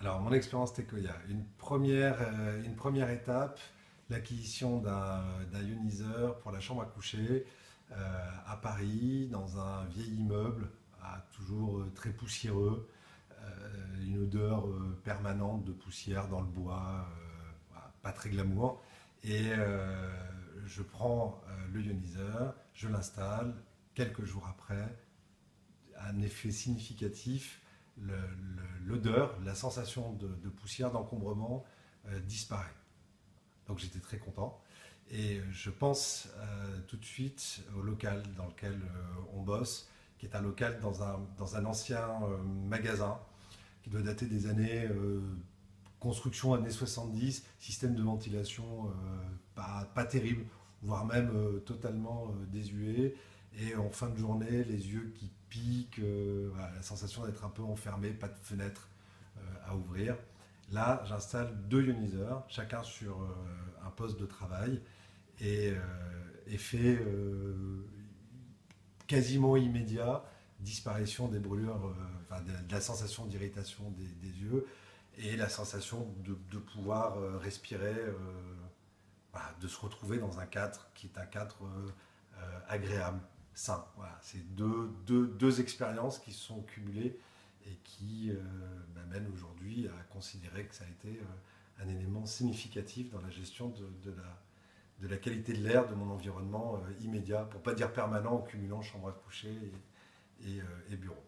Alors, mon expérience Tecoya, une première étape, l'acquisition d'un ioniseur pour la chambre à coucher à Paris, dans un vieil immeuble, toujours très poussiéreux, une odeur permanente de poussière dans le bois, voilà, pas très glamour. Et je prends le ioniseur, je l'installe, quelques jours après, un effet significatif, l'odeur, la sensation de poussière, d'encombrement disparaît. Donc j'étais très content. Et je pense tout de suite au local dans lequel on bosse, qui est un local dans un ancien magasin qui doit dater des années construction années 70, système de ventilation pas terrible, voire même totalement désuet. Et en fin de journée, les yeux qui piquent, voilà, la sensation d'être un peu enfermé, pas de fenêtre à ouvrir. Là, j'installe deux ioniseurs, chacun sur un poste de travail, et effet quasiment immédiat, disparition des brûlures, enfin, de la sensation d'irritation des yeux, et la sensation de pouvoir respirer, voilà, de se retrouver dans un cadre qui est un cadre agréable, sain. Voilà, c'est deux expériences qui se sont cumulées et qui m'amènent aujourd'hui à considérer que ça a été un élément significatif dans la gestion de la qualité de l'air de mon environnement immédiat, pour ne pas dire permanent, en cumulant chambre à coucher et bureau.